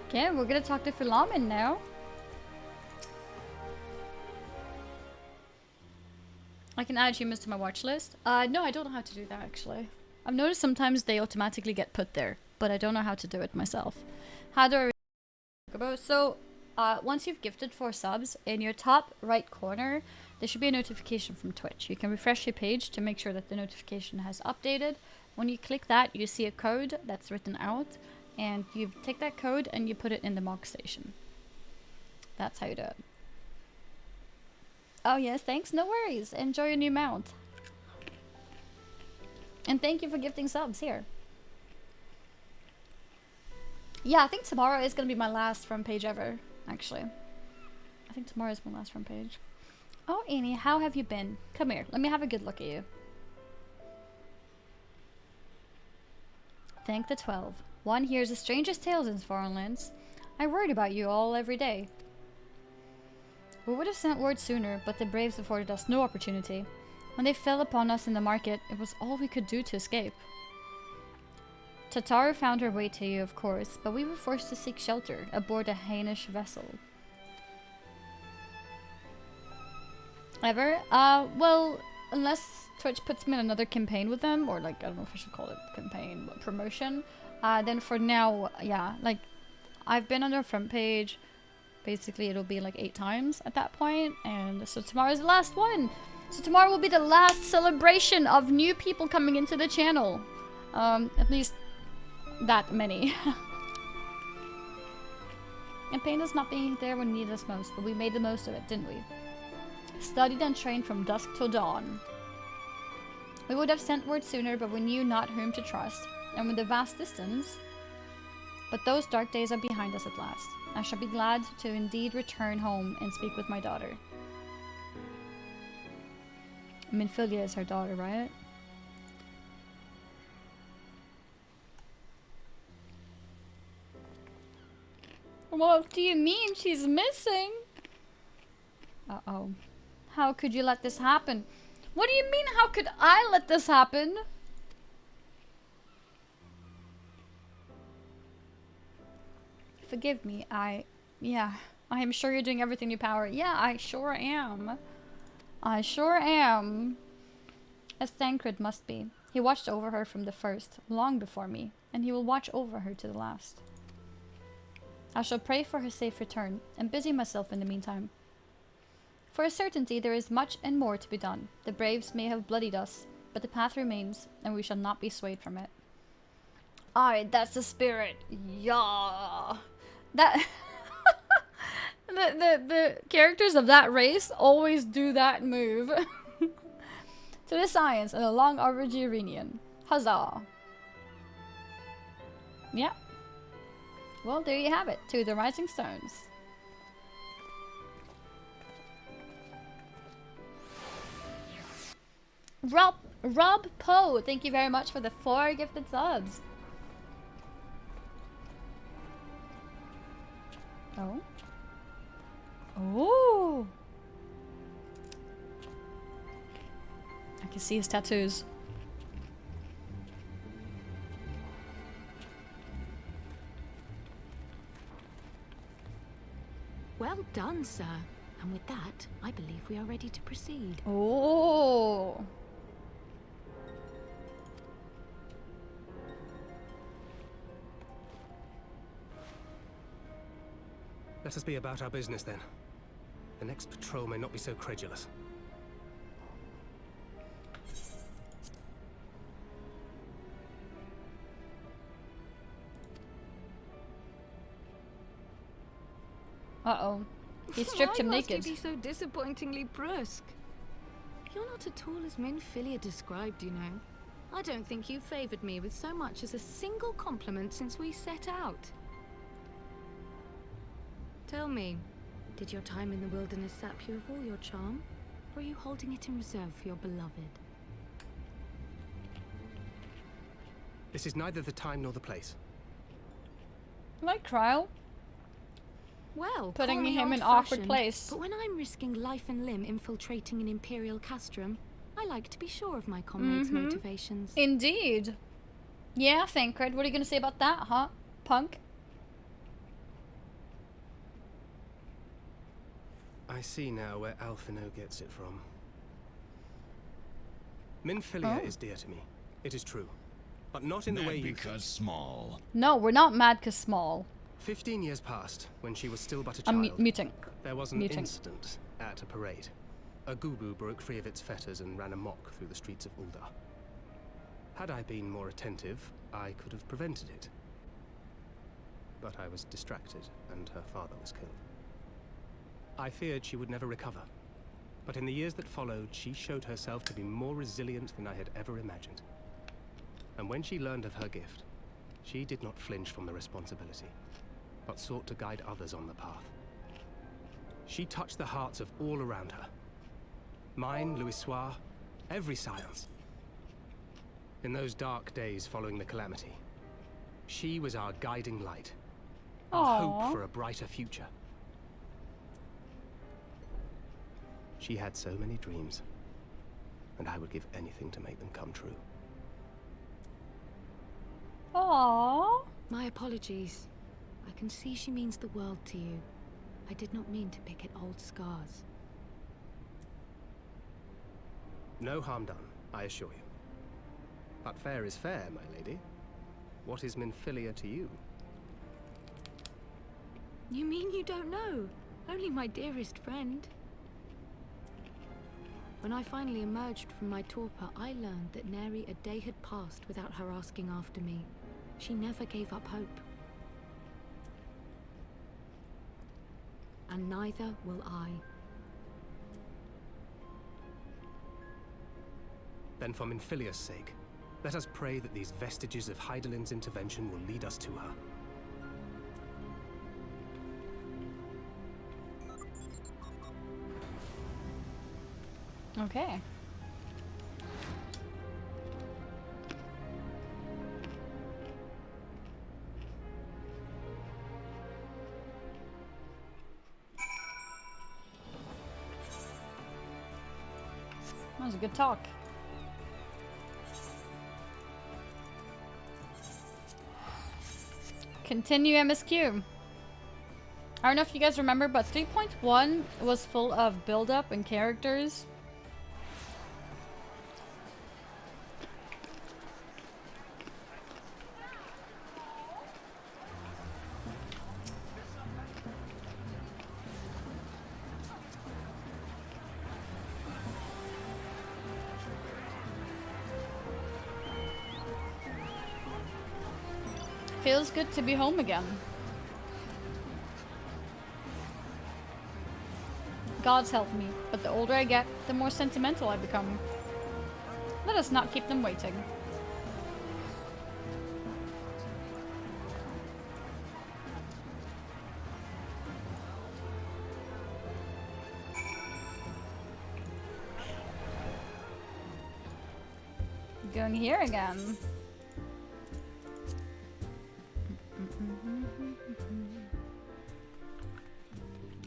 Okay, we're gonna talk to Philomen now. I can add humans to my watch list. No, I don't know how to do that actually. I've noticed sometimes they automatically get put there, but I don't know how to do it myself. How do I... So, once you've gifted 4 subs, in your top right corner, there should be a notification from Twitch. You can refresh your page to make sure that the notification has updated. When you click that, you see a code that's written out, and you take that code and you put it in the mock station. That's how you do it. Oh yes, thanks, no worries. Enjoy your new mount. And thank you for gifting subs here. Yeah, I think tomorrow is gonna be my last front page ever, actually. I think tomorrow is my last front page. Oh, Annie, how have you been? Come here, let me have a good look at you. Thank the 12. One hears the strangest tales in foreign lands. I worried about you all every day. We would have sent word sooner, but the Braves afforded us no opportunity. When they fell upon us in the market, it was all we could do to escape. Tataru found her way to you, of course, but we were forced to seek shelter aboard a Hainish vessel. Ever? Well, unless Twitch puts me in another campaign with them, or like, I don't know if I should call it campaign, but promotion, then for now, yeah, like, I've been on their front page. Basically, it'll be like 8 times at that point, and so tomorrow's the last one. So tomorrow will be the last celebration of new people coming into the channel. At least that many. And pain us not being there when we needed us most, but we made the most of it, didn't we? Studied and trained from dusk till dawn. We would have sent word sooner, but we knew not whom to trust, and with the vast distance. But those dark days are behind us at last. I shall be glad to indeed return home and speak with my daughter. Minfilia is her daughter, right? What do you mean she's missing? Uh-oh. How could you let this happen? What do you mean, how could I let this happen? Forgive me, yeah, I am sure you're doing everything in your power. Yeah, I sure am. I sure am. As Thancred must be. He watched over her from the first, long before me, and he will watch over her to the last. I shall pray for her safe return, and busy myself in the meantime. For a certainty there is much and more to be done. The Braves may have bloodied us, but the path remains, and we shall not be swayed from it. Aye, that's the spirit. Yeah. That the characters of that race always do that move. To the science and the long Aurigirenian. Huzzah. Yeah. Well, there you have it. To the Rising Stones. Rob Poe, thank you very much for the 4 gifted subs. Oh. Oh. I can see his tattoos. Well done, sir. And with that, I believe we are ready to proceed. Oh. Let us be about our business then. The next patrol may not be so credulous. Uh-oh. He stripped him naked. Why must you be so disappointingly brusque? You're not at all as Minfilia described, you know. I don't think you've favoured me with so much as a single compliment since we set out. Tell me, did your time in the wilderness sap you of all your charm? Or are you holding it in reserve for your beloved? This is neither the time nor the place. Like Cryle. Well, Putting call me him in an awkward old-fashioned, place. But when I'm risking life and limb infiltrating an Imperial castrum, I like to be sure of my comrades' motivations. Indeed. Yeah, Thancred, what are you gonna say about that, huh? Punk? I see now where Alphino gets it from. Minfilia is dear to me. It is true. But not in the way you think. Because small. No, we're not mad cause small. 15 years passed when she was still but a child. I'm muting. There was an Muting. incident at a parade. A Gubu broke free of its fetters and ran amok through the streets of Ul'dah. Had I been more attentive, I could have prevented it. But I was distracted, and her father was killed. I feared she would never recover. But in the years that followed, she showed herself to be more resilient than I had ever imagined. And when she learned of her gift, she did not flinch from the responsibility, but sought to guide others on the path. She touched the hearts of all around her. Mine, Louisoix, every science. In those dark days following the calamity, she was our guiding light. Our hope for a brighter future. She had so many dreams, and I would give anything to make them come true. Aww. My apologies. I can see she means the world to you. I did not mean to pick at old scars. No harm done, I assure you. But fair is fair, my lady. What is Minfilia to you? You mean you don't know? Only my dearest friend. When I finally emerged from my torpor, I learned that nary a day had passed without her asking after me. She never gave up hope. And neither will I. Then for Minfilia's sake, let us pray that these vestiges of Hydaelyn's intervention will lead us to her. Okay. That was a good talk. Continue MSQ. I don't know if you guys remember, but 3.1 was full of build-up and characters. Feels good to be home again. Gods help me, but the older I get, the more sentimental I become. Let us not keep them waiting. Going here again.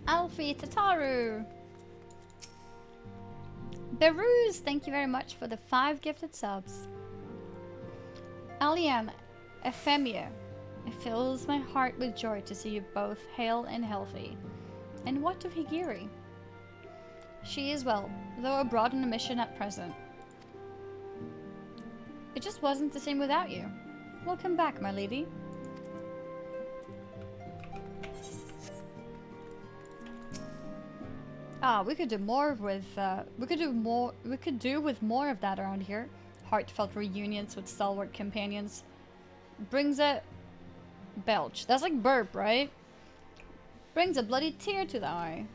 Alfie, Tataru! Beruz, thank you very much for the 5 gifted subs. Alian, Ephemia, it fills my heart with joy to see you both hale and healthy. And what of Higiri? She is well, though abroad on a mission at present. It just wasn't the same without you. Welcome back, my lady. Ah, we could do more with, we could do with more of that around here. Heartfelt reunions with stalwart companions. Brings a belch. That's like burp, right? Brings a bloody tear to the eye.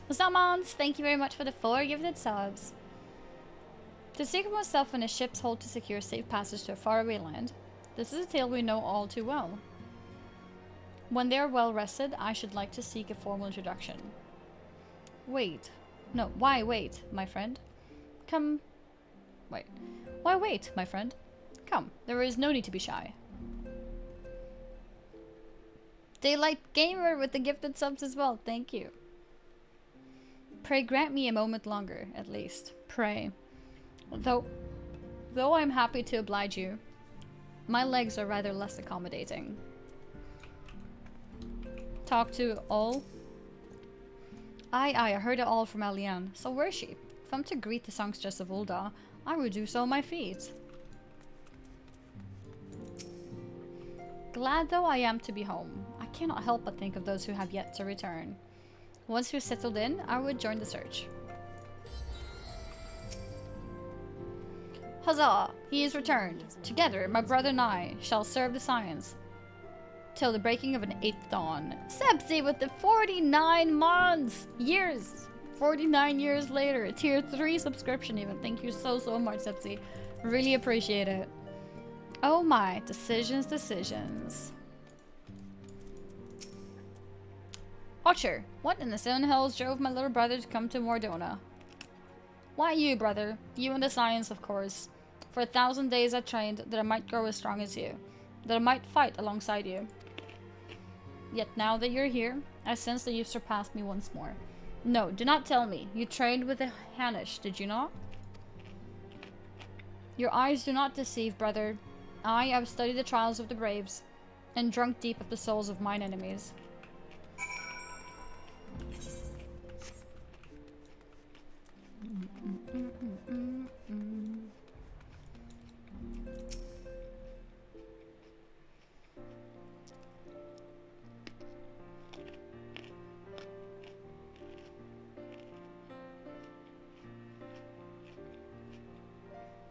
Zamans, thank you very much for the 4 gifted subs. To secret myself in a ship's hold to secure safe passage to a faraway land. This is a tale we know all too well. When they are well rested, I should like to seek a formal introduction. Wait. No, why wait, my friend? Come. Wait. Why wait, my friend? Come, there is no need to be shy. Daylight Gamer with the gifted subs as well, thank you. Pray grant me a moment longer, at least. Pray. Though I'm happy to oblige you, my legs are rather less accommodating. Talk to all? Aye, I heard it all from Eliane. So where is she? If I'm to greet the songstress of Ul'dah, I would do so on my feet. Glad though I am to be home, I cannot help but think of those who have yet to return. Once we've settled in, I would join the search. Huzzah! He is returned. Together, my brother and I shall serve the Scions till the breaking of an 8th dawn. Sepsi with the 49 months! Years! 49 years later, a tier 3 subscription even. Thank you so much, Sepsi. Really appreciate it. Oh my, decisions. Watcher, what in the Sin Hills drove my little brother to come to Mordona? Why you, brother? You and the Scions, of course. For 1,000 days I trained that I might grow as strong as you. That I might fight alongside you. Yet now that you're here, I sense that you've surpassed me once more. No, do not tell me. You trained with the Hanish, did you not? Your eyes do not deceive, brother. I have studied the trials of the braves, and drunk deep of the souls of mine enemies.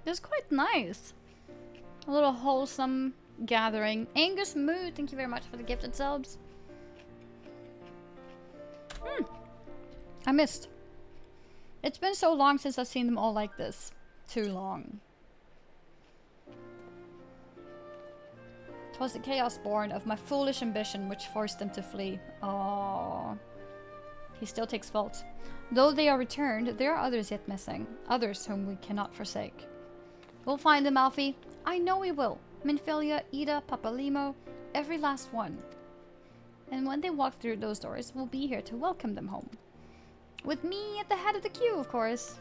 This is quite nice. A little wholesome gathering. Angus Moo, thank you very much for the gifted subs. I missed. It's been so long since I've seen them all like this. Too long. 'Twas the chaos born of my foolish ambition which forced them to flee. Oh, he still takes fault. Though they are returned, there are others yet missing. Others whom we cannot forsake. We'll find them, Alfie. I know we will. Minfilia, Ida, Papalimo, every last one. And when they walk through those doors, we'll be here to welcome them home. With me at the head of the queue, of course.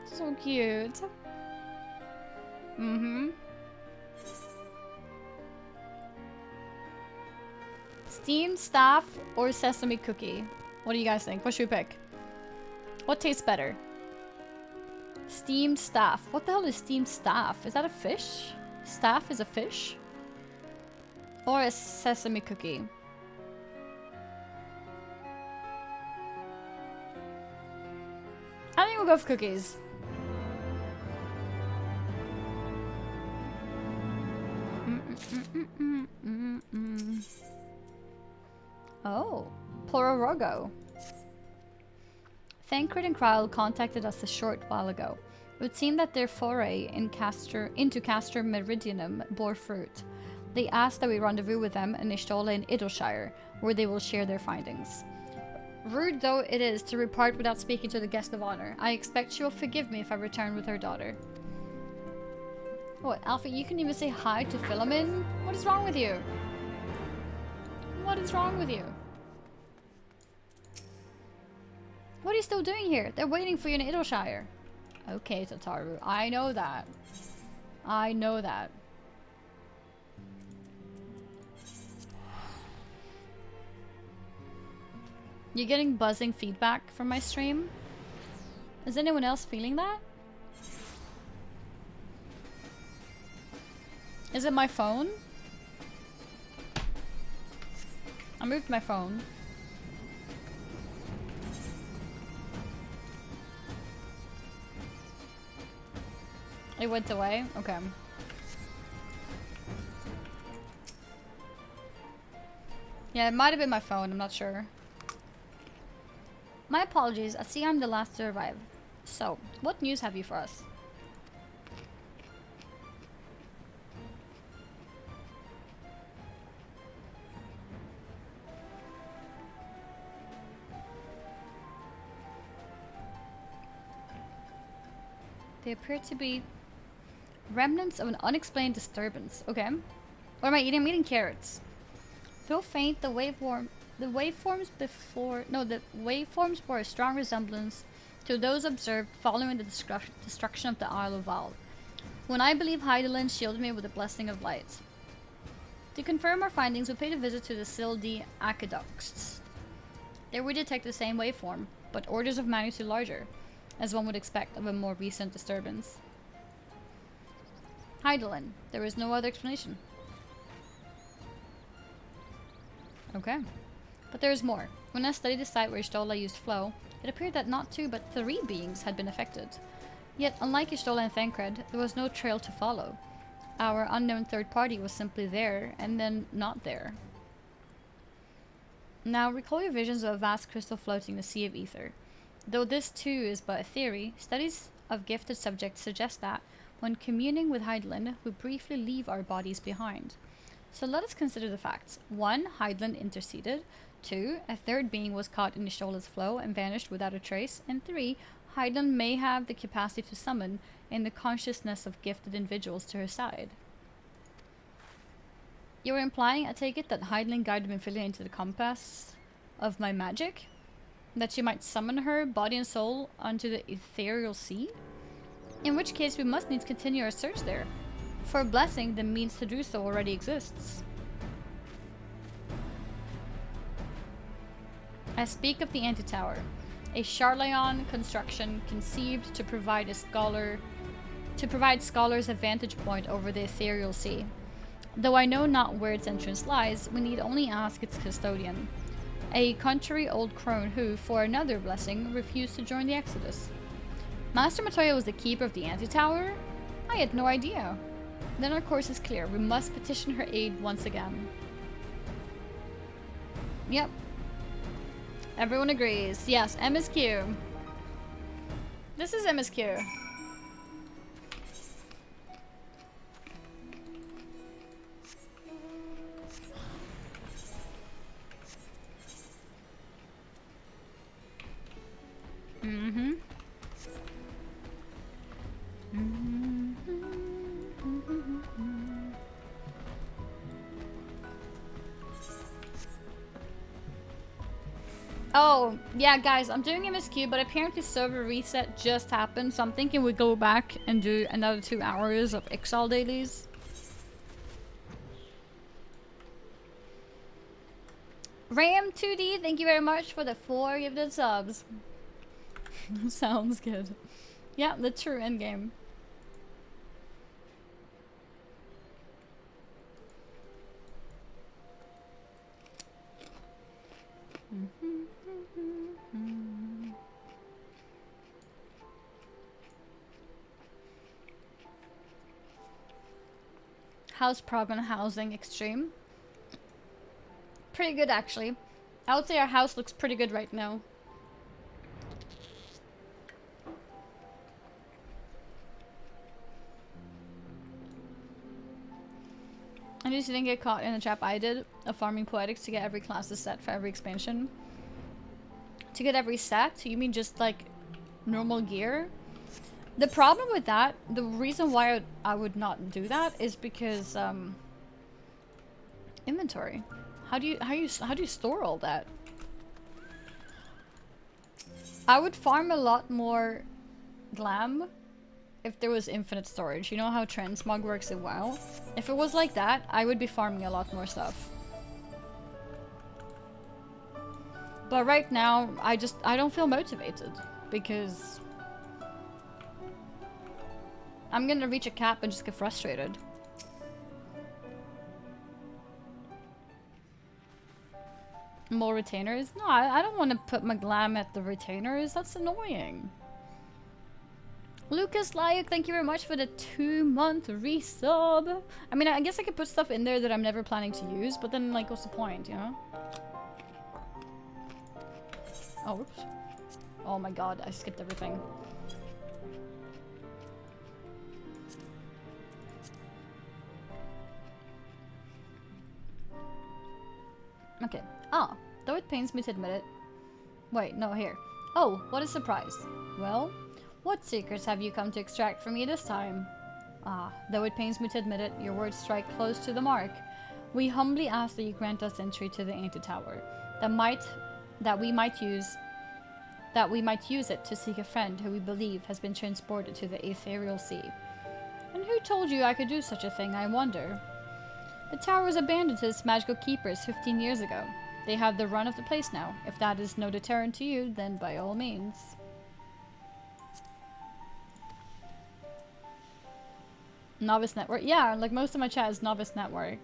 So cute. Steamed staff or sesame cookie? What do you guys think? What should we pick? What tastes better? Steamed staff. What the hell is steamed staff? Is that a fish? Staff is a fish? Or a sesame cookie? I think we'll go for cookies. Oh, Pororogo. Thancred and Kryle contacted us a short while ago. It would seem that their foray into Castor Meridianum bore fruit. They asked that we rendezvous with them in Ishtola in Idleshire, where they will share their findings. Rude though it is to repart without speaking to the guest of honor, I expect she will forgive me if I return with her daughter. What, Alfie, you can even say hi to Philomen? What is wrong with you? What is wrong with you? What are you still doing here? They're waiting for you in Idleshire. Okay, Tataru. I know that. I know that. You're getting buzzing feedback from my stream? Is anyone else feeling that? Is it my phone? I moved my phone. It went away? Okay. Yeah, it might have been my phone, I'm not sure. My apologies, I see I'm the last to arrive. So, what news have you for us? They appear to be remnants of an unexplained disturbance. Okay. What am I eating? I'm eating carrots. Though faint, the waveforms bore a strong resemblance to those observed following the destruction of the Isle of Val, when I believe Hydaelyn shielded me with a blessing of light. To confirm our findings, we paid a visit to the Sildi Aqueducts. There we detect the same waveform, but orders of magnitude larger, as one would expect of a more recent disturbance. Hydaelyn, there is no other explanation. Okay. But there is more. When I studied the site where Y'shtola used flow, it appeared that not 2 but 3 beings had been affected. Yet, unlike Y'shtola and Thancred, there was no trail to follow. Our unknown third party was simply there, and then not there. Now, recall your visions of a vast crystal floating in the sea of ether. Though this too is but a theory, studies of gifted subjects suggest that, when communing with Hydaelyn, we briefly leave our bodies behind. So let us consider the facts. 1. Hydaelyn interceded. 2. A third being was caught in Y'shtola's flow and vanished without a trace. And 3. Hydaelyn may have the capacity to summon in the consciousness of gifted individuals to her side. You're implying, I take it, that Hydaelyn guided Minfilia into the compass of my magic? That she might summon her, body and soul, onto the ethereal sea? In which case we must needs continue our search there. For a blessing, the means to do so already exists. I speak of the Antitower, a Charlayan construction conceived to provide scholars a vantage point over the ethereal sea. Though I know not where its entrance lies, we need only ask its custodian, a country old crone who, for another blessing, refused to join the Exodus. Master Matoya was the keeper of the Antitower? I had no idea. Then our course is clear. We must petition her aid once again. Yep. Everyone agrees. Yes, MSQ. This is MSQ. Mm-hmm. Oh, yeah, guys, I'm doing MSQ, but apparently server reset just happened, so I'm thinking we go back and do another 2 hours of Exile dailies. Ram2D, thank you very much for the 4 gifted subs. Sounds good. Yeah, the true endgame. How's Progon housing extreme? Pretty good, actually. I would say our house looks pretty good right now. I just didn't get caught in the trap I did of farming poetics to get every class set for every expansion. To get every set? You mean just like normal gear? The problem with that, the reason why I would not do that is because inventory. How do you store all that? I would farm a lot more glam if there was infinite storage. You know how transmog works in WoW? If it was like that, I would be farming a lot more stuff. But right now, I don't feel motivated because I'm gonna reach a cap and just get frustrated. More retainers? No, I don't want to put my glam at the retainers. That's annoying. Lucas Lyuk, thank you very much for the 2-month resub. I mean, I guess I could put stuff in there that I'm never planning to use, but then, like, what's the point, you know? Oh, oops. Oh my god, I skipped everything. Okay. Ah, though it pains me to admit it. Wait, no, here. Oh, what a surprise. Well, what secrets have you come to extract from me this time? Ah, though it pains me to admit it, your words strike close to the mark. We humbly ask that you grant us entry to the Antitower, that we might use that we might use it to seek a friend who we believe has been transported to the ethereal sea. And who told you I could do such a thing, I wonder? The tower was abandoned to its magical keepers 15 years ago. They have the run of the place now. If that is no deterrent to you, then by all means. Novice network. Yeah, like most of my chat is novice network.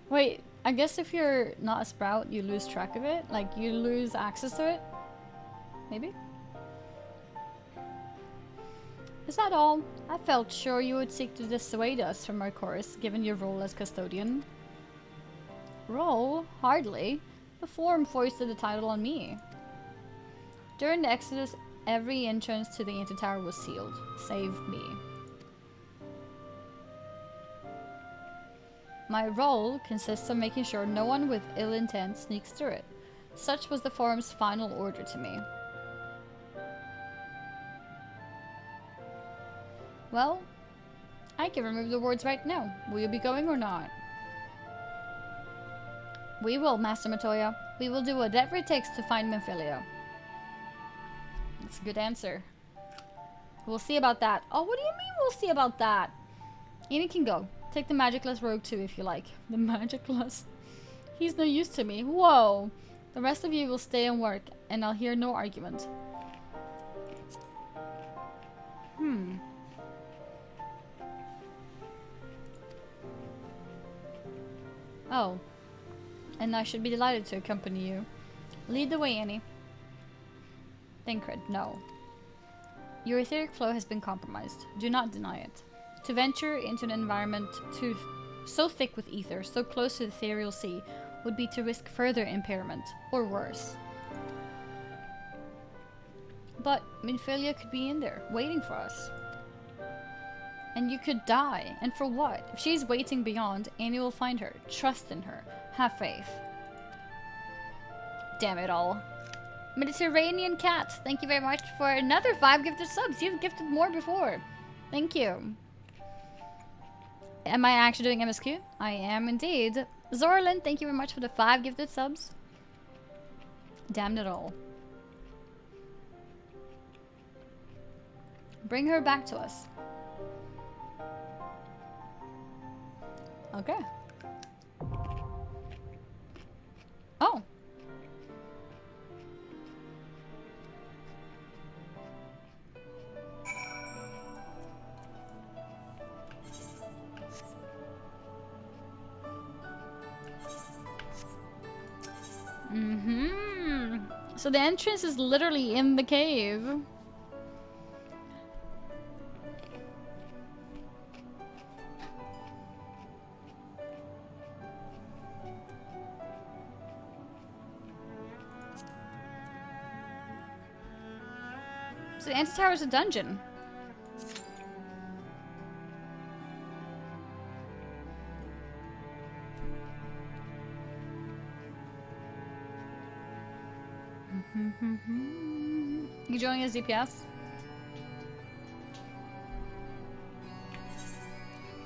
Wait, I guess if you're not a sprout, you lose track of it? Like, you lose access to it? Maybe? Is that all? I felt sure you would seek to dissuade us from our course, given your role as custodian. Role? Hardly. The Forum foisted the title on me. During the Exodus, every entrance to the Antitower was sealed, save me. My role consists of making sure no one with ill intent sneaks through it. Such was the Forum's final order to me. Well, I can remove the wards right now. Will you be going or not? We will, Master Matoya. We will do whatever it takes to find Minfilia. That's a good answer. We'll see about that. Oh, what do you mean we'll see about that? Any can go. Take the magicless rogue too if you like. The magicless? He's no use to me. Whoa! The rest of you will stay and work, and I'll hear no argument. Oh. And I should be delighted to accompany you. Lead the way, Annie. Thancred, no. Your etheric flow has been compromised. Do not deny it. To venture into an environment so thick with ether, so close to the ethereal sea, would be to risk further impairment, or worse. But Minfilia could be in there, waiting for us. And you could die, and for what? If she's waiting beyond, Annie will find her. Trust in her. Have faith. Damn it all. Mediterranean Cat, thank you very much for another 5 gifted subs. You've gifted more before. Thank you. Am I actually doing MSQ? I am indeed. Zorlin, thank you very much for the 5 gifted subs. Damn it all. Bring her back to us. Okay. Oh. So the entrance is literally in the cave. So the Antitower is a dungeon. You joining as DPS?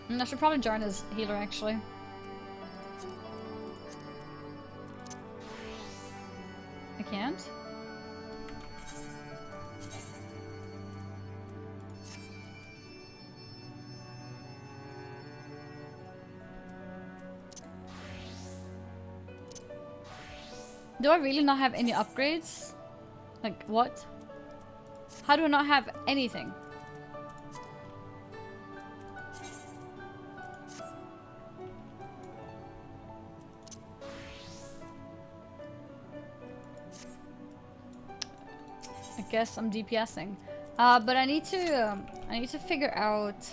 I should probably join as healer actually. I can't? Do I really not have any upgrades? Like, what? How do I not have anything? I guess I'm DPSing. But I need to figure out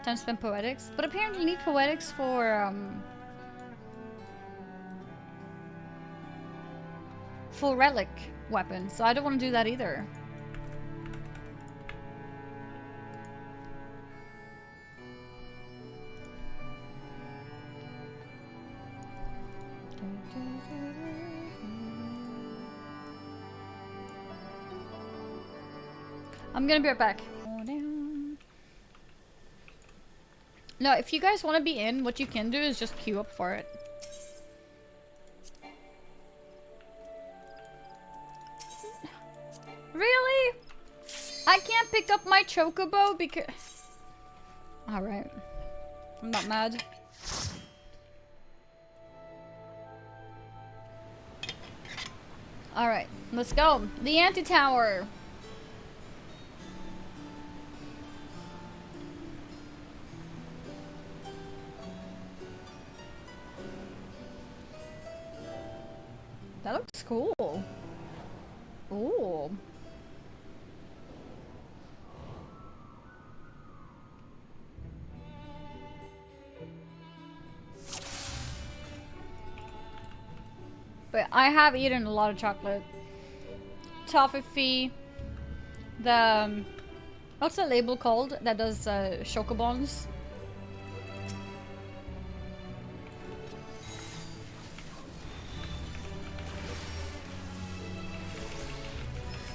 time spent poetics. But apparently I need poetics for full relic weapon, so I don't want to do that either. I'm gonna be right back. No, if you guys want to be in, what you can do is just queue up for it. Really? I can't pick up my Chocobo because... Alright. I'm not mad. Alright, let's go. The anti-tower. That looks cool. Ooh. But I have eaten a lot of chocolate. Toffee. The what's the label called that does chocobons?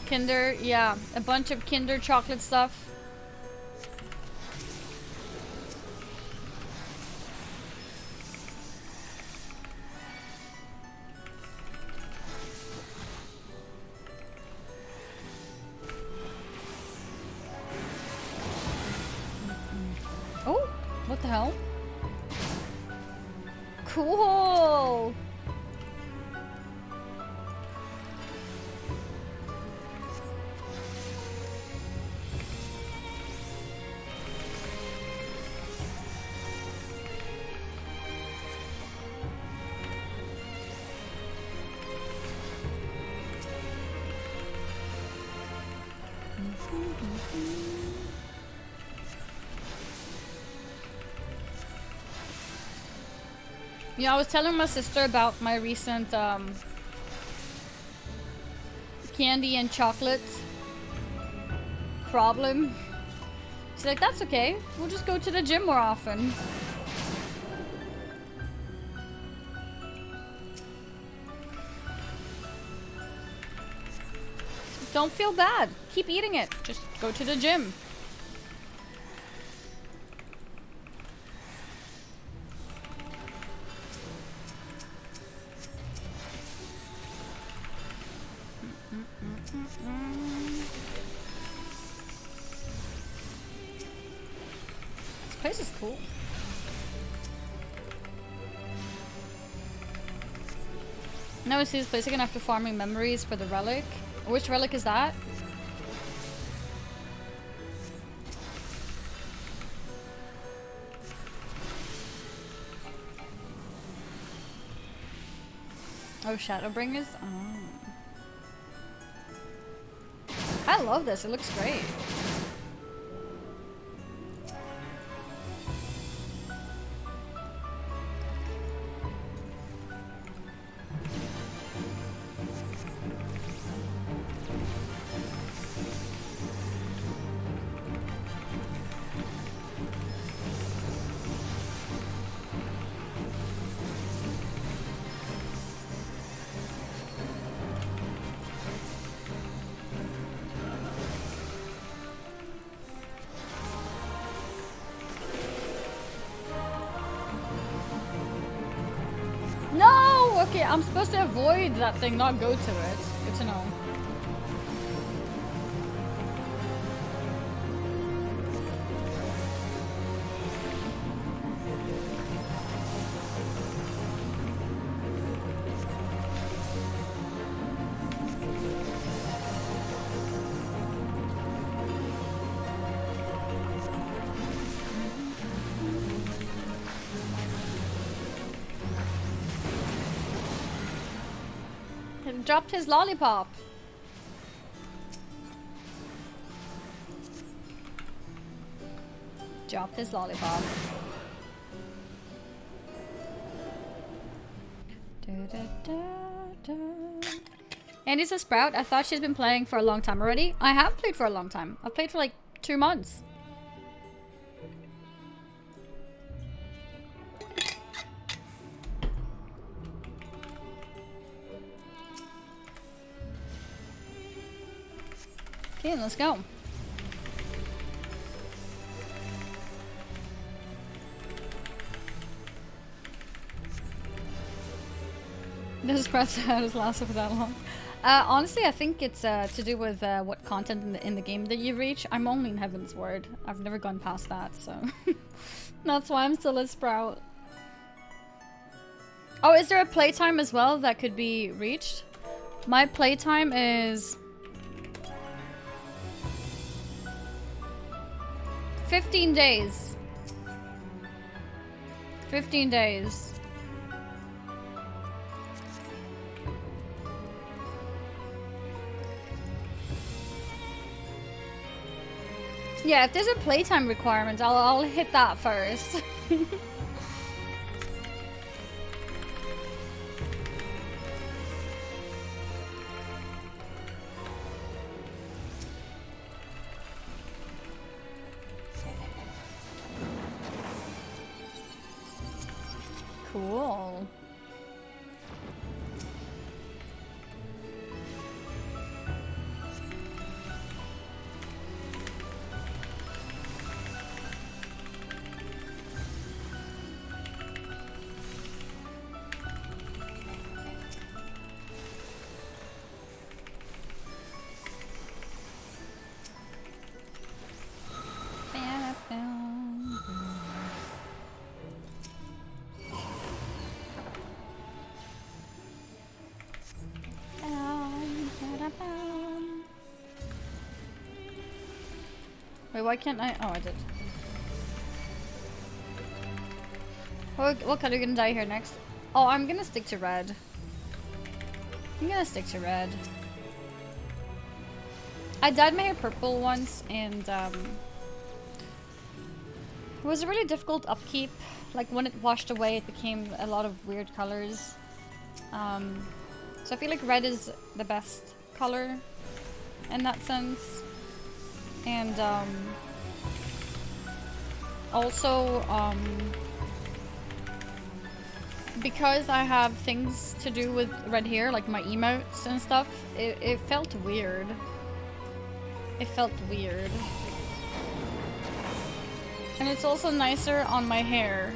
Kinder, yeah, a bunch of Kinder chocolate stuff. Oh, what the hell? Cool. Yeah, I was telling my sister about my recent candy and chocolate problem. She's like, that's okay. We'll just go to the gym more often. Don't feel bad. Keep eating it. Just go to the gym. This place is cool. Now I see this place again after farming memories for the relic. Which relic is that? Oh, Shadowbringers? Oh. I love this, it looks great. No! Okay, I'm supposed to avoid that thing, not go to it. Good to know. He dropped his lollipop. Dropped his lollipop. Andy's a Sprout. I thought she's been playing for a long time already. I have played for a long time. I've played for like 2 months. Okay, let's go. This Sprouts has lasted for that long. Honestly, I think it's to do with what content in the game that you reach. I'm only in Heavensward. I've never gone past that, so that's why I'm still a Sprout. Oh, is there a playtime as well that could be reached? My playtime is 15 days. 15 days. Yeah, if there's a playtime requirement, I'll hit that first. Cool. Wait, why can't I? Oh, I did. What color are you gonna dye here next? Oh, I'm gonna stick to red. I'm gonna stick to red. I dyed my hair purple once, and it was a really difficult upkeep. Like when it washed away, it became a lot of weird colors. So I feel like red is the best color in that sense. And also because I have things to do with red hair, like my emotes and stuff, it felt weird. It felt weird. And it's also nicer on my hair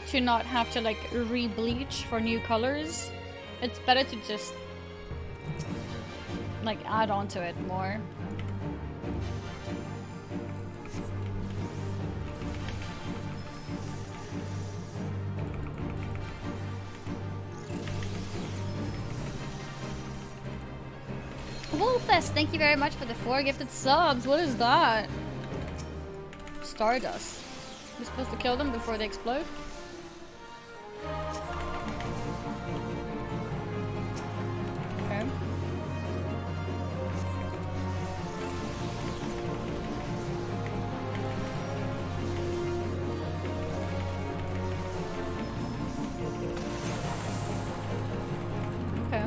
to not have to like re-bleach for new colors. It's better to just like add on to it more. Wolfest, thank you very much for the 4 gifted subs. What is that? Stardust. We're supposed to kill them before they explode? Okay. Okay.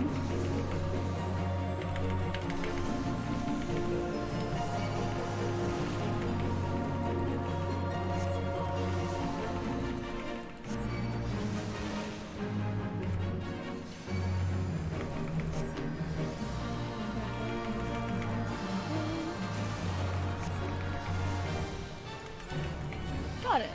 Got it.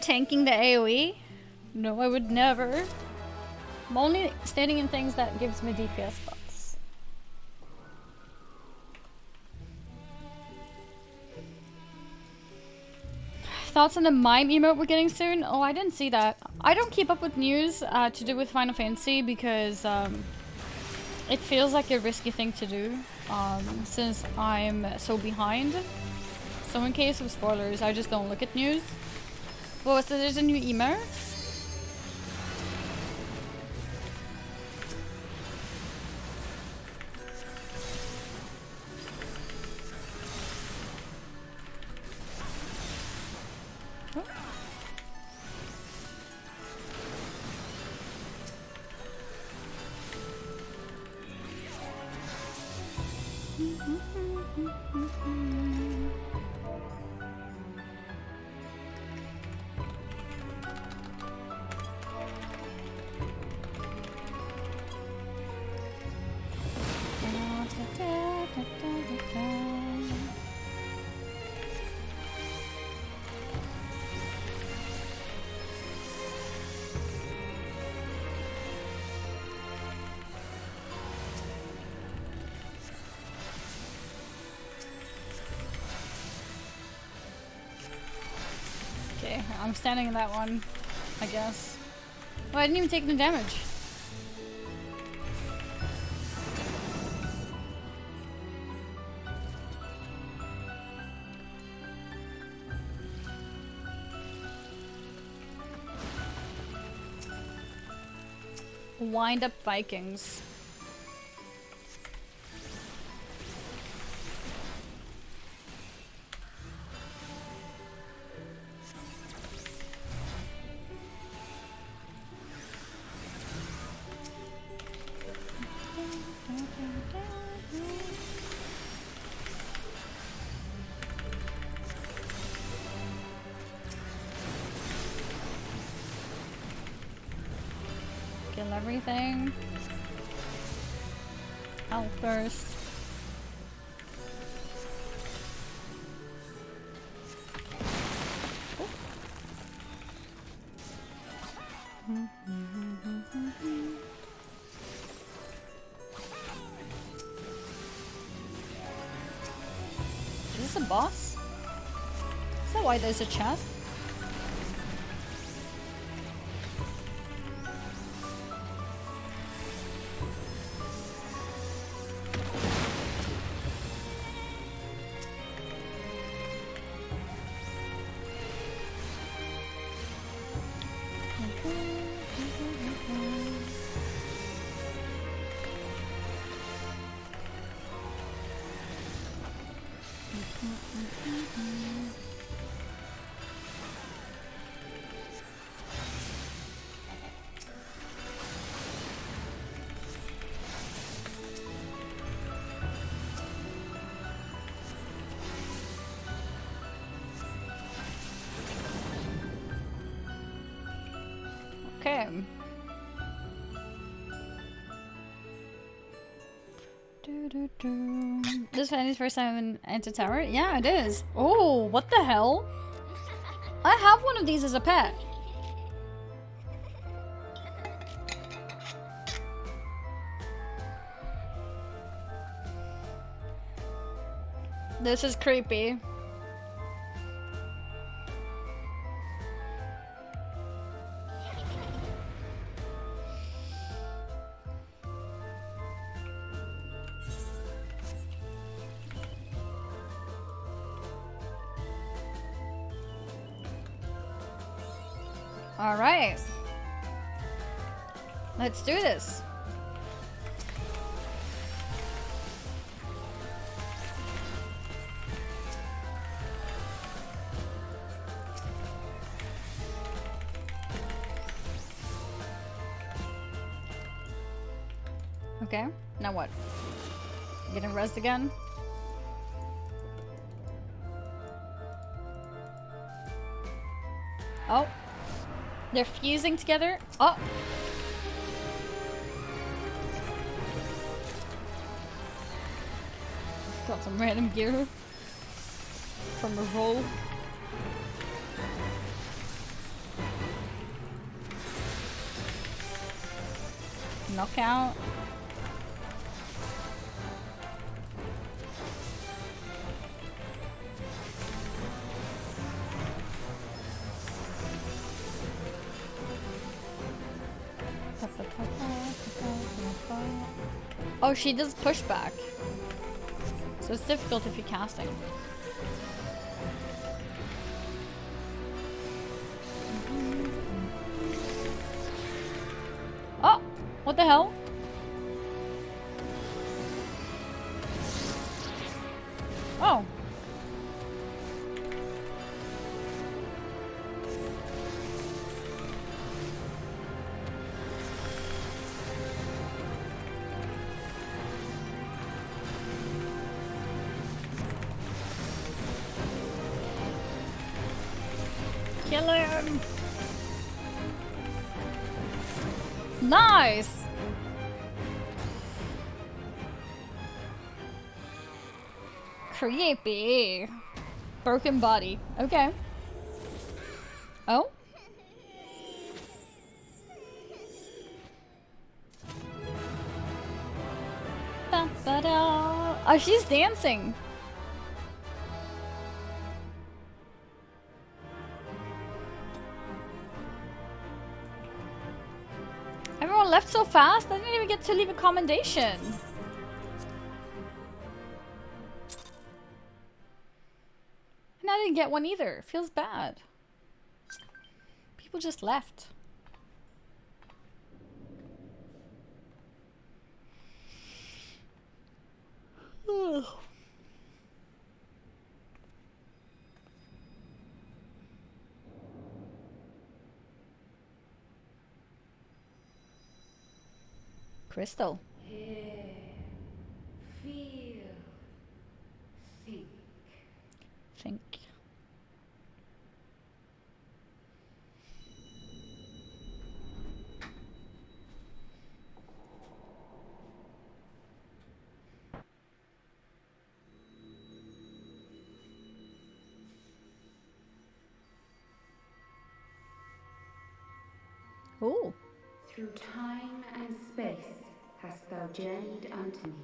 Tanking the AoE? No, I would never. I'm only standing in things that gives me DPS buffs. Thoughts on the mime emote we're getting soon? Oh, I didn't see that. I don't keep up with news to do with Final Fantasy because it feels like a risky thing to do since I'm so behind. So in case of spoilers, I just don't look at news. Well, so there's a new emote? see. I'm standing in that one, I guess. Well, I didn't even take any damage. Wind up Vikings. Kill everything. Health first. Is this a boss? Is that why there's a chest? Okay. This is Fanny's first time in Enter Tower? Yeah, it is. Oh, what the hell? I have one of these as a pet. This is creepy. All right. Let's do this. Okay, now what? Getting rezzed again? Oh. They're fusing together. Oh! Got some random gear from a roll. Knockout. Oh, she does pushback. So it's difficult if you're casting. Oh! What the hell? Oh. Kill him! Nice! Creepy. Broken body. Okay. Oh? Ba-ba-da. Oh, she's dancing. y'all left so fast? I didn't even get to leave a commendation. And I didn't get one either. Feels bad. People just left. Ugh. Crystal. Hear, feel, think. Think. Oh. Through time and space hast thou journeyed unto me,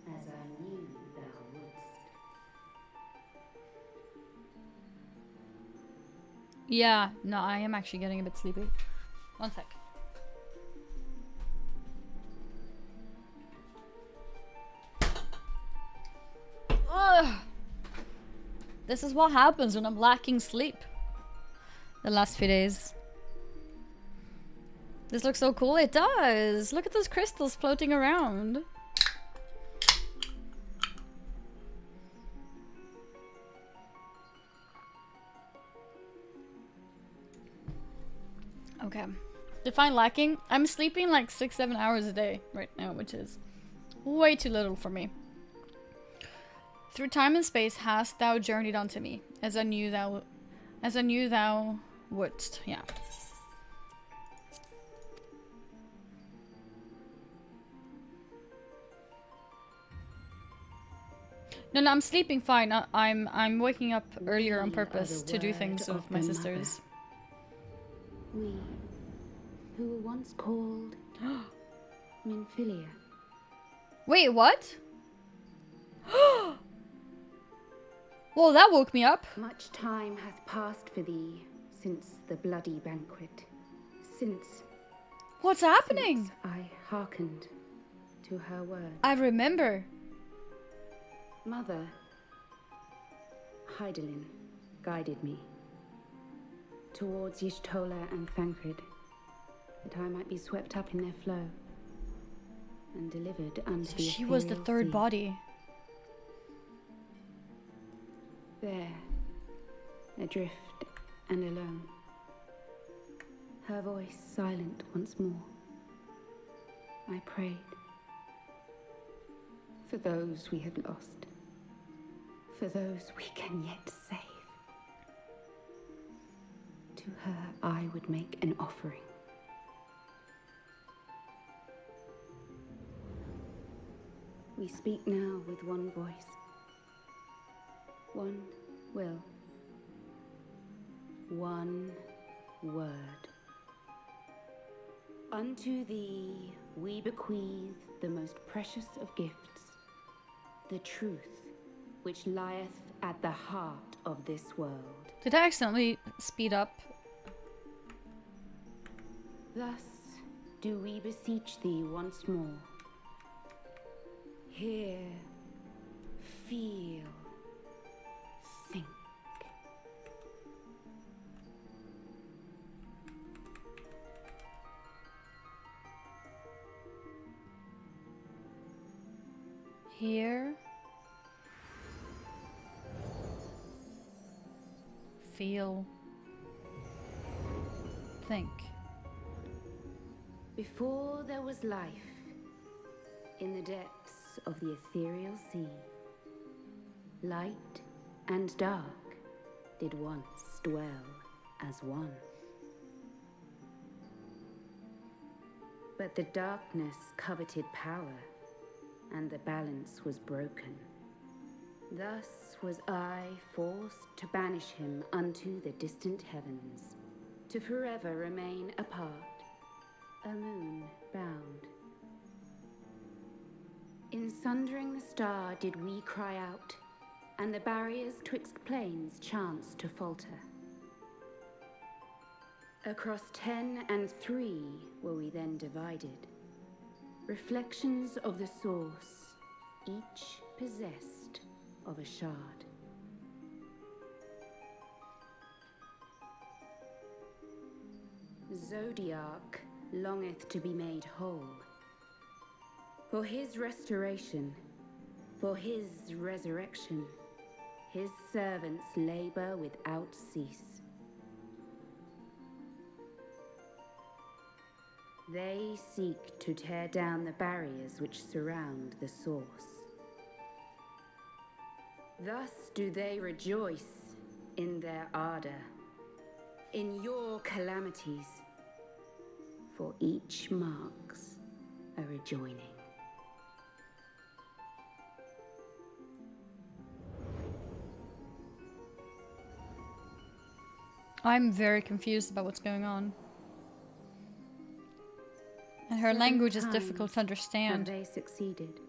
as I knew thou wouldst. Yeah, no, I am actually getting a bit sleepy. One sec. Ugh. This is what happens when I'm lacking sleep. The last few days. This looks so cool. It does. Look at those crystals floating around. Okay. Define lacking. I'm sleeping like 6-7 hours a day right now, which is way too little for me. Through time and space hast thou journeyed unto me, as I knew thou wouldst. Yeah. No, I'm sleeping fine. I'm waking up earlier on purpose to do things with my sisters. We, who were once called Minfilia. Wait, what? Well, that woke me up. Much time hath passed for thee since the bloody banquet. Since What's happening? I hearkened to her word. I remember. Mother, Hydaelyn, guided me towards Y'shtola and Thancred, that I might be swept up in their flow and delivered unto the She was the ethereal third sea. body. There, adrift and alone, her voice silent once more, I prayed for those we have lost, for those we can yet save. To her I would make an offering. We speak now with one voice, one will, one word. Unto thee we bequeath the most precious of gifts, the truth which lieth at the heart of this world. Did I accidentally speed up? Thus do we beseech thee once more. Hear, feel, think. Hear. Feel. Think. Before there was life, in the depths of the ethereal sea, light and dark did once dwell as one. But the darkness coveted power, and the balance was broken. Thus was I forced to banish him unto the distant heavens, to forever remain apart, a moon bound. In sundering the star did we cry out, and the barriers twixt planes chanced to falter. Across 10 and 3 were we then divided. Reflections of the source, each possessed of a shard. Zodiac longeth to be made whole. For his restoration, for his resurrection, his servants labor without cease. They seek to tear down the barriers which surround the source. Thus do they rejoice in their ardor, in your calamities, for each marks a rejoining. I'm very confused about what's going on. And her language is difficult to Have understand. they succeeded?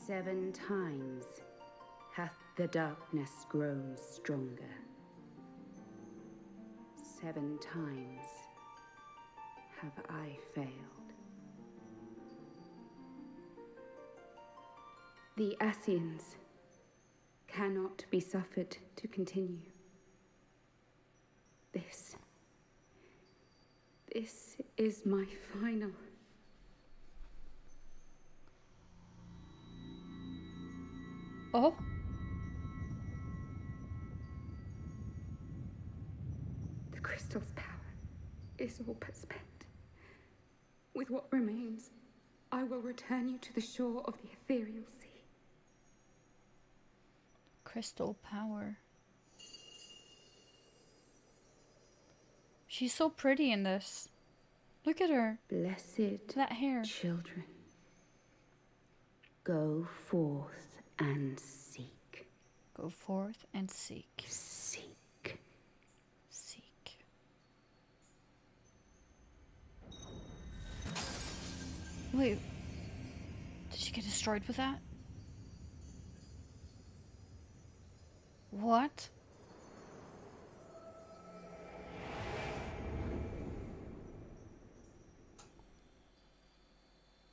7 times hath the darkness grown stronger. 7 times have I failed. The Ascians cannot be suffered to continue. This is my final. Oh? The crystal's power is all but spent. With what remains, I will return you to the shore of the ethereal sea. Crystal power. She's so pretty in this. Look at her. Blessed That hair. children, go forth and seek. Go forth and seek. Seek. Seek. Wait. Did she get destroyed with that? What?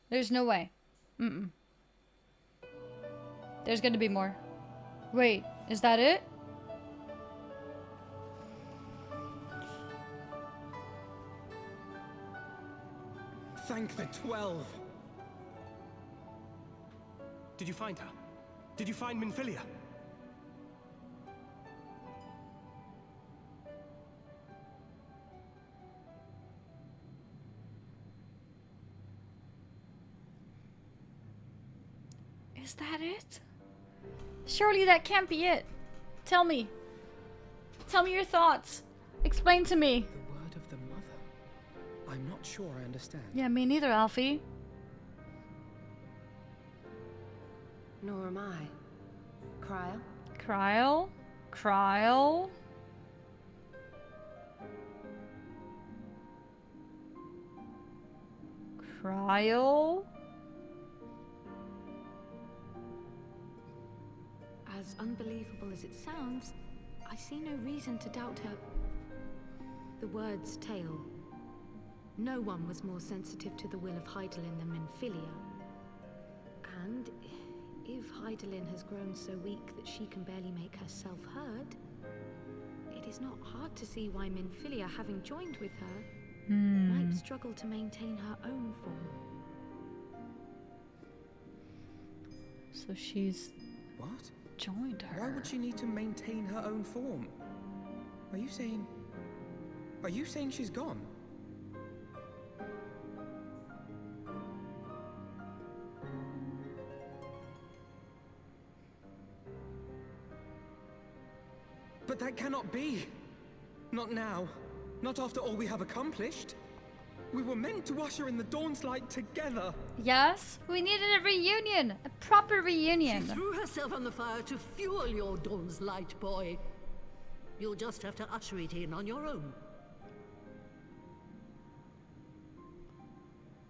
There's no way. Mm-mm. There's gonna be more. Wait, is that it? Thank the 12! Did you find her? Did you find Minfilia? Is that it? Surely that can't be it. Tell me. Tell me your thoughts. Explain to me. The word of the mother. I'm not sure I understand. Yeah, me neither, Alfie. Nor am I. Cryle? Cryle? Cryle? Cryle? As unbelievable as it sounds, I see no reason to doubt her. The word's tale. No one was more sensitive to the will of Hydaelyn than Minfilia. And if Hydaelyn has grown so weak that she can barely make herself heard, it is not hard to see why Minfilia, having joined with her, might struggle to maintain her own form. So she's What? joined her. Why would she need to maintain her own form? Are you saying she's gone? But that cannot be. Not now. Not after all we have accomplished. We were meant to usher in the dawn's light together. Yes, we needed a reunion. A proper reunion. She threw herself on the fire to fuel your dawn's light, boy. You'll just have to usher it in on your own.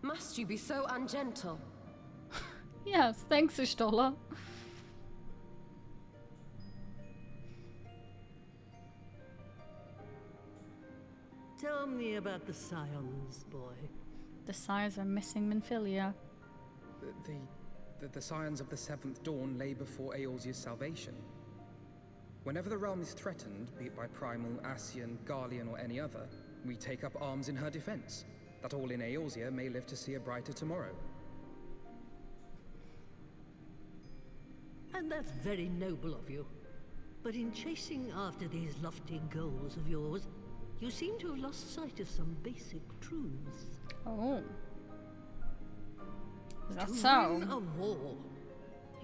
Must you be so ungentle? Yes, thanks, Ishtola. Tell me about the Scions, boy. The Sires are missing Minfilia. The Scions of the Seventh Dawn lay before Eorzea's salvation. Whenever the realm is threatened, be it by Primal, Ascian, Garlean, or any other, we take up arms in her defense, that all in Eorzea may live to see a brighter tomorrow. And that's very noble of you. But in chasing after these lofty goals of yours, you seem to have lost sight of some basic truths. Oh. Is that To so? win a war,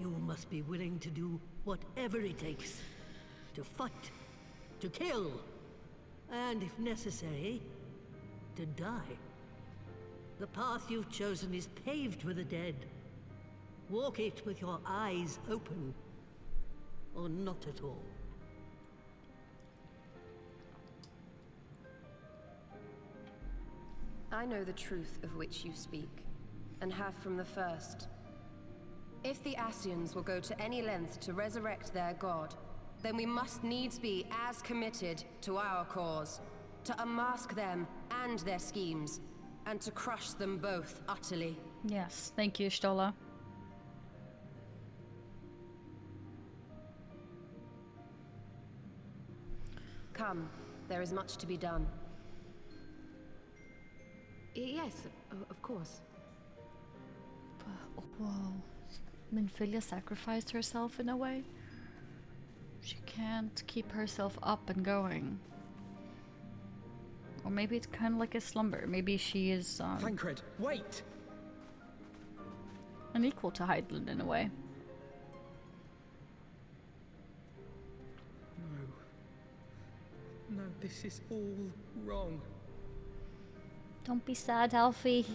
you must be willing to do whatever it takes. To fight, to kill, and if necessary, to die. The path you've chosen is paved with the dead. Walk it with your eyes open, or not at all. I know the truth of which you speak, and have from the first. If the Ascians will go to any length to resurrect their god, then we must needs be as committed to our cause, to unmask them and their schemes, and to crush them both utterly. Yes, thank you, Stola. Come, there is much to be done. Yes, of course. Whoa. Minfilia sacrificed herself in a way. She can't keep herself up and going. Or maybe it's kind of like a slumber. Maybe she is Thancred, wait! unequal to Hydaelyn in a way. No, this is all wrong. Don't be sad, Alfie.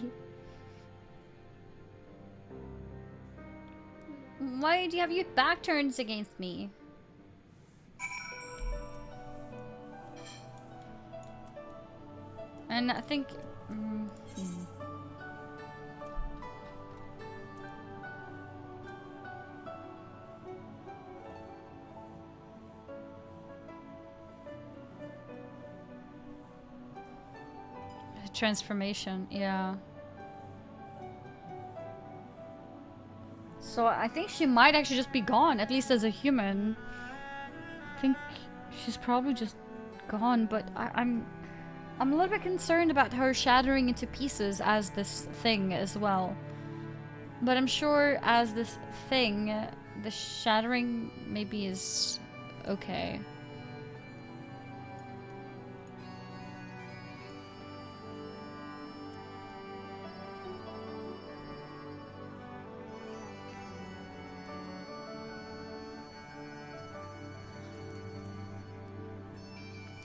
Why do you have your back turns against me? And I think... Transformation, yeah. So I think she might actually just be gone, at least as a human. I think she's probably just gone, but I'm a little bit concerned about her shattering into pieces as this thing as well. But I'm sure as this thing, the shattering maybe is okay.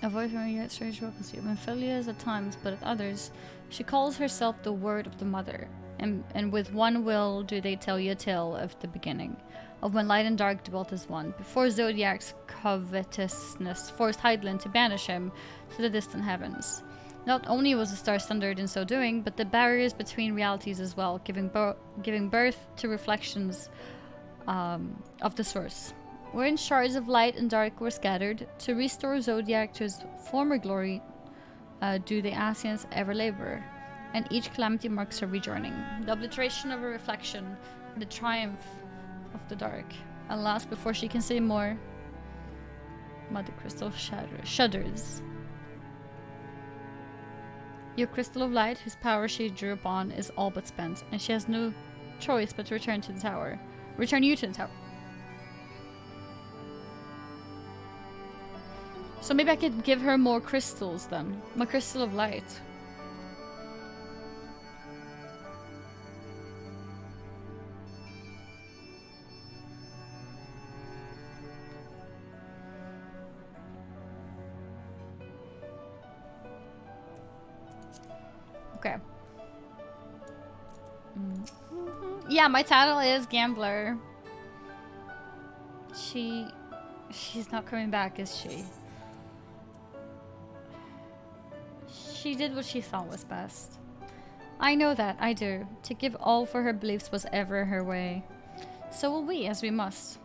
Avoid hearing yet strange weapons. Minfilia is at times, but at others, she calls herself the Word of the Mother. And with one will do they tell you a tale of the beginning, of when light and dark dwelt as one, before Zodiac's covetousness forced Hydaelyn to banish him to the distant heavens. Not only was the star sundered in so doing, but the barriers between realities as well, giving birth to reflections of the source. Wherein shards of light and dark were scattered, to restore Zodiac to his former glory, do the Ascians ever labor, and each calamity marks her rejoining. The obliteration of a reflection, the triumph of the dark. Alas, before she can say more, Mother Crystal shudders. Your crystal of light, whose power she drew upon, is all but spent, and she has no choice but to return to the tower. Return you to the tower. So maybe I could give her more crystals then. My crystal of light. Okay. Yeah, my title is Gambler. She's not coming back, is she? She did what she thought was best. I know that, I do. To give all for her beliefs was ever her way. So will we, as we must.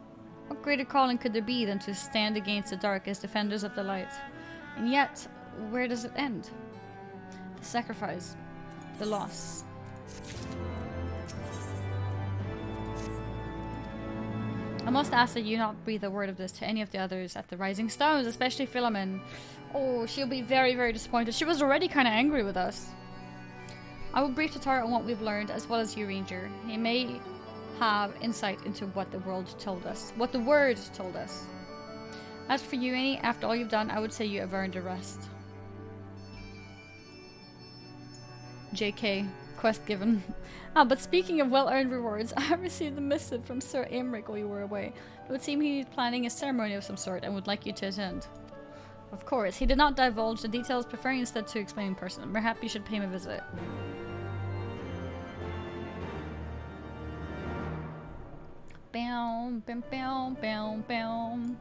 What greater calling could there be than to stand against the dark as defenders of the light? And yet, where does it end? The sacrifice. The loss. I must ask that you not breathe a word of this to any of the others at the Rising Stones, especially Philomen. Oh, she'll be very, very disappointed. She was already kind of angry with us. I will brief Tatara on what we've learned, as well as you, Ranger. He may have insight into what the world told us. What the word told us. As for you, Annie, after all you've done, I would say you have earned a rest. JK. Quest given. Ah, but speaking of well-earned rewards, I received a missive from Sir Aymeric while you were away. It would seem he's planning a ceremony of some sort and would like you to attend. Of course, he did not divulge the details, preferring instead to explain in person. Perhaps you should pay him a visit. Bam, bam, bam, bam, bam.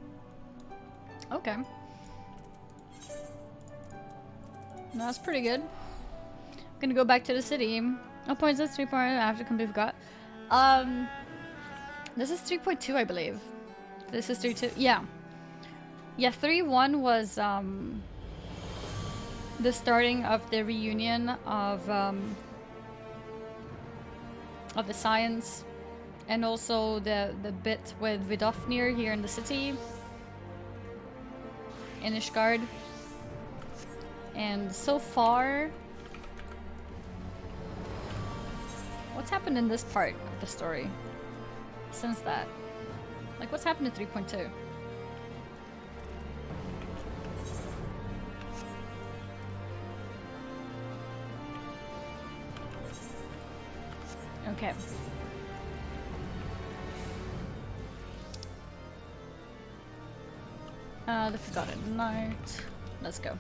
Okay. No, that's pretty good. I'm gonna go back to the city. Oh, points that's 3 point. I have to completely forgot. This is 3.2, I believe. This is 3.2. Yeah. Yeah, 3.1 was the starting of the reunion of the science, and also the bit with Vidofnir here in the city, in Ishgard. And so far, what's happened in this part of the story since that? Like, what's happened in 3.2? Okay. The Forgotten Night. Let's go.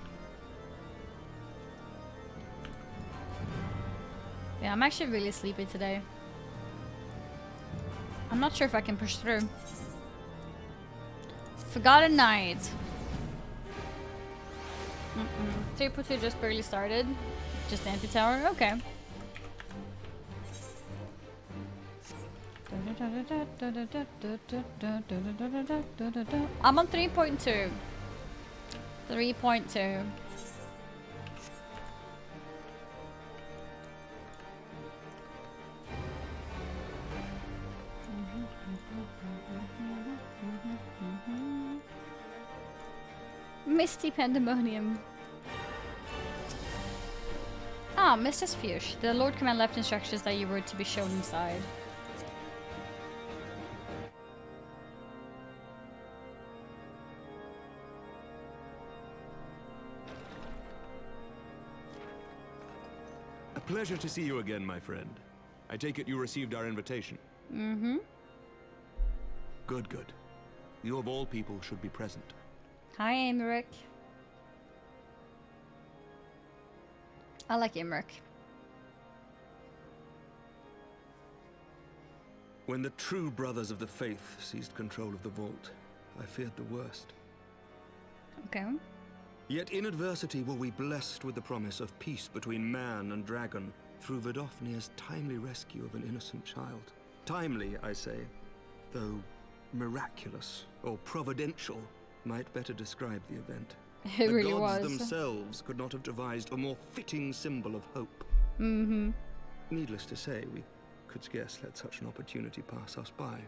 Yeah, I'm actually really sleepy today. I'm not sure if I can push through. Forgotten Night. 3.2 just barely started. Just the anti-tower? Okay. I'm on 3.2. 3.2. Misty Pandemonium. Ah, Mr. Spush. The Lord Command left instructions that you were to be shown inside. A pleasure to see you again, my friend. I take it you received our invitation. Mm-hmm. Good, good. You of all people should be present. Hi, Aymeric. I like Aymeric. When the true brothers of the faith seized control of the vault, I feared the worst. Okay. Yet in adversity were we blessed with the promise of peace between man and dragon through Vidofnir's timely rescue of an innocent child. Timely, I say, though miraculous or providential might better describe the event. It the really gods was. themselves could not have devised a more fitting symbol of hope. Mm-hmm. Needless to say, we could scarce let such an opportunity pass us by.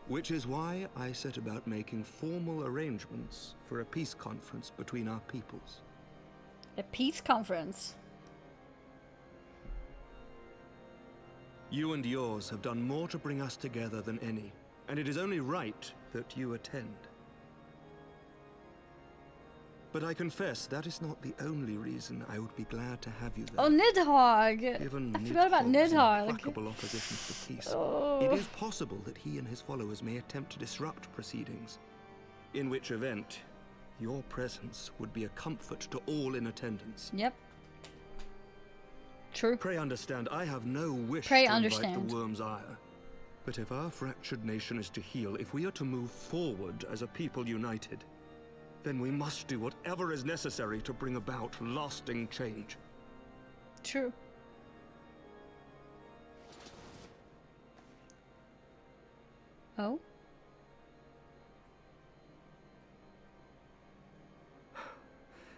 Which is why I set about making formal arrangements for a peace conference between our peoples. A peace conference. You and yours have done more to bring us together than any, and it is only right that you attend. But I confess that is not the only reason I would be glad to have you there. Oh, Nidhogg! Given I forgot about Nidhogg's Nidhogg. implacable opposition to peace, Oh. it is possible that he and his followers may attempt to disrupt proceedings. In which event, your presence would be a comfort to all in attendance. Yep. True. Pray understand, I have no wish Pray to understand. invite the worm's ire. But if our fractured nation is to heal, if we are to move forward as a people united, then we must do whatever is necessary to bring about lasting change. True. Oh?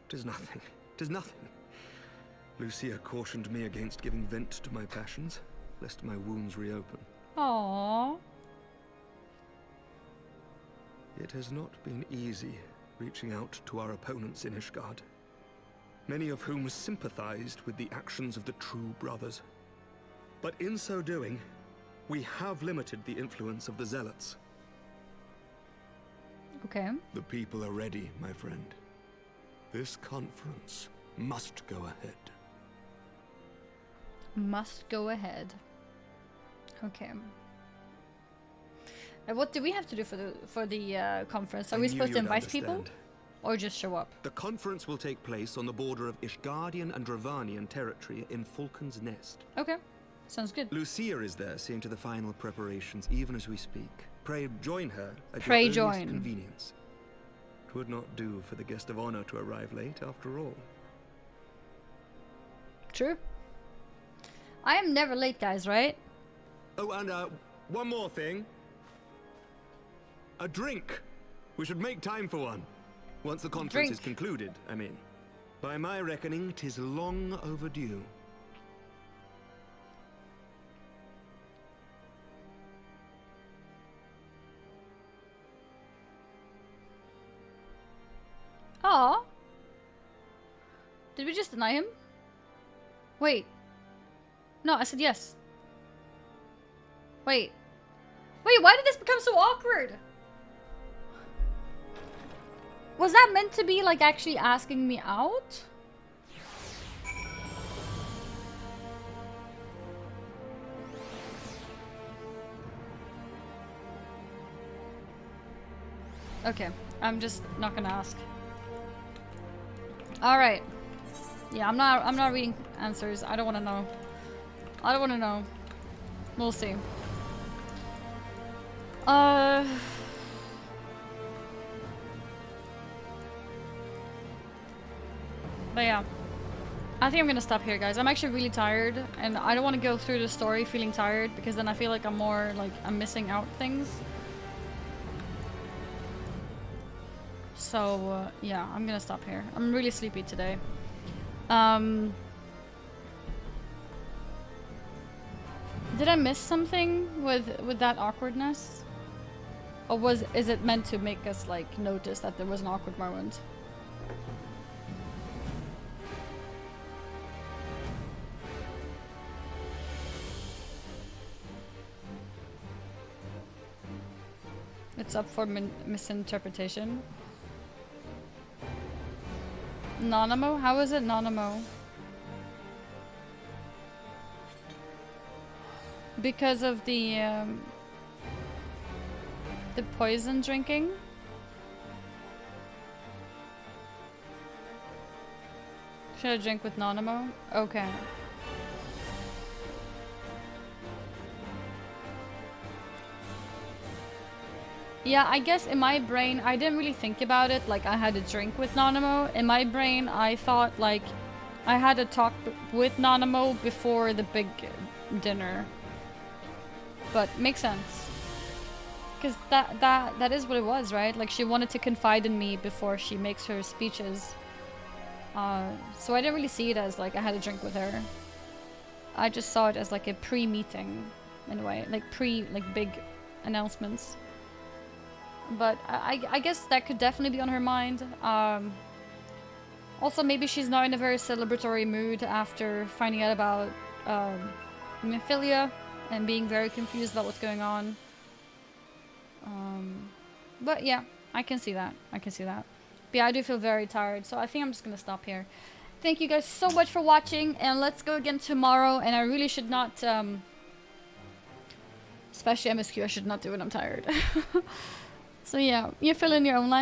Tis nothing. Tis nothing. Lucia cautioned me against giving vent to my passions, lest my wounds reopen. Aww. It has not been easy reaching out to our opponents in Ishgard, many of whom sympathized with the actions of the true brothers. But in so doing, we have limited the influence of the Zealots. Okay. The people are ready, my friend. This conference must go ahead. Must go ahead. Okay. And what do we have to do for the conference? Are we supposed to invite people? Or just show up? The conference will take place on the border of Ishgardian and Dravanian territory in Falcon's Nest. Okay. Sounds good. Lucia is there, seeing to the final preparations, even as we speak. Pray join her at Pray your earliest join. convenience. It would not do for the guest of honor to arrive late, after all. True. I am never late, guys, right? Oh, and one more thing. A drink. We should make time for one. Once the conference is concluded, I mean. By my reckoning, 'tis long overdue. Aw. Did we just deny him? Wait. No, I said yes. Wait. Wait, why did this become so awkward? Was that meant to be, like, actually asking me out? Okay, I'm just not gonna ask. Alright. Yeah, I'm not reading answers. I don't wanna know. I don't wanna know. We'll see. But yeah. I think I'm gonna stop here, guys. I'm actually really tired, and I don't want to go through the story feeling tired, because then I feel like I'm missing out things. So, yeah, I'm gonna stop here. I'm really sleepy today. Did I miss something with that awkwardness? Or is it meant to make us, like, notice that there was an awkward moment? It's up for misinterpretation. Nanamo? How is it Nanamo? Because of the poison drinking? Should I drink with Nanamo? Okay. Yeah, I guess in my brain, I didn't really think about it like I had a drink with Nanamo. In my brain, I thought like I had a talk with Nanamo before the big dinner. But makes sense. Because that is what it was, right? Like she wanted to confide in me before she makes her speeches. So I didn't really see it as like I had a drink with her. I just saw it as like a pre-meeting in a way, like big announcements. But I guess that could definitely be on her mind. Also, maybe she's not in a very celebratory mood after finding out about Mephilia and being very confused about what's going on. But yeah, I can see that. I can see that. But yeah, I do feel very tired, so I think I'm just gonna stop here. Thank you guys so much for watching, and let's go again tomorrow. And I really should not, especially MSQ, I should not do it when I'm tired. So yeah, you fill in your own line.